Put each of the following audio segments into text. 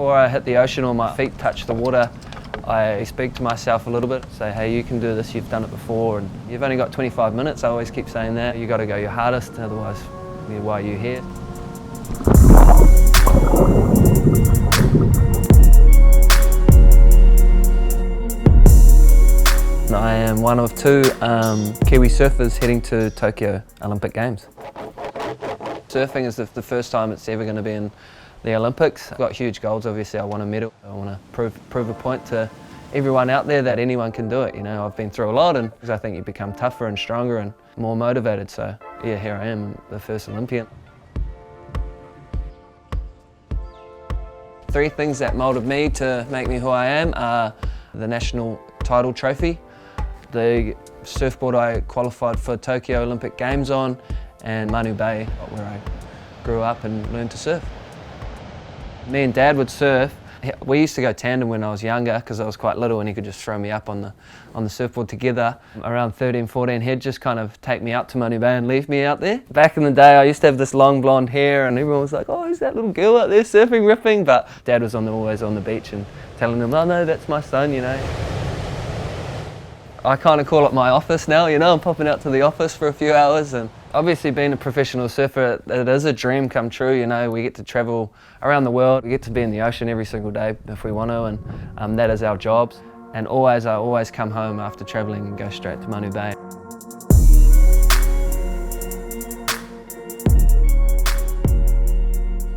Before I hit the ocean or my feet touch the water, I speak to myself a little bit, say, hey, you can do this, you've done it before, and you've only got 25 minutes, I always keep saying that. You've got to go your hardest, otherwise, why are you here? I am one of two Kiwi surfers heading to Tokyo Olympic Games. Surfing is the first time it's ever going to be in the Olympics. I've got huge goals, obviously. I want a medal. I want to prove a point to everyone out there that anyone can do it. You know, I've been through a lot, and I think you become tougher and stronger and more motivated. So yeah, here I am, the first Olympian. 3 things that moulded me to make me who I am are the national title trophy, the surfboard I qualified for Tokyo Olympic Games on, and Manu Bay, where I grew up and learned to surf. Me and Dad would surf. We used to go tandem when I was younger because I was quite little, and he could just throw me up on the surfboard together. Around 13, 14, he'd just kind of take me up to Manu Bay and leave me out there. Back in the day, I used to have this long blonde hair, and everyone was like, oh, who's that little girl out there surfing, ripping? But Dad was always on the beach and telling them, oh no, that's my son, you know. I kind of call it my office now, you know. I'm popping out to the office for a few hours, and obviously being a professional surfer, it is a dream come true, you know. We get to travel around the world, we get to be in the ocean every single day if we want to, and that is our jobs. And I always come home after traveling and go straight to Manu Bay.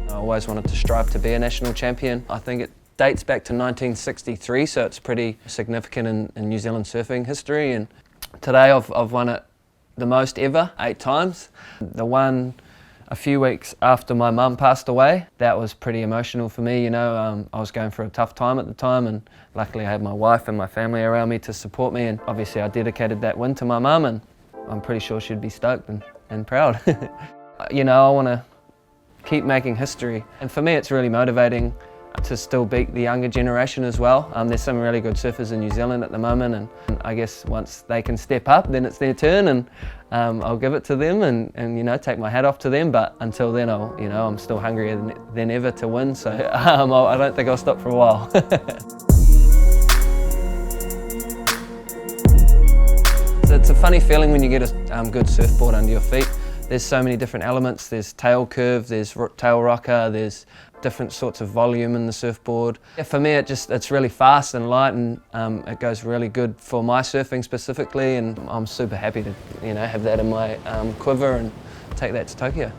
I always wanted to strive to be a national champion. I think it dates back to 1963, so it's pretty significant in New Zealand surfing history. And today I've won it the most ever, 8 times. The one a few weeks after my mum passed away, that was pretty emotional for me, you know. I was going through a tough time at the time, and luckily I had my wife and my family around me to support me, and obviously I dedicated that win to my mum, and I'm pretty sure she'd be stoked and proud. You know, I want to keep making history, and for me it's really motivating to still beat the younger generation as well. There's some really good surfers in New Zealand at the moment, and I guess once they can step up, then it's their turn, and I'll give it to them and you know, take my hat off to them. But until then, I'm still hungrier than ever to win, so I don't think I'll stop for a while. It's a funny feeling when you get a good surfboard under your feet. There's so many different elements. There's tail curve, there's tail rocker, there's different sorts of volume in the surfboard. Yeah, for me, it's really fast and light, and it goes really good for my surfing specifically, and I'm super happy to have that in my quiver and take that to Tokyo.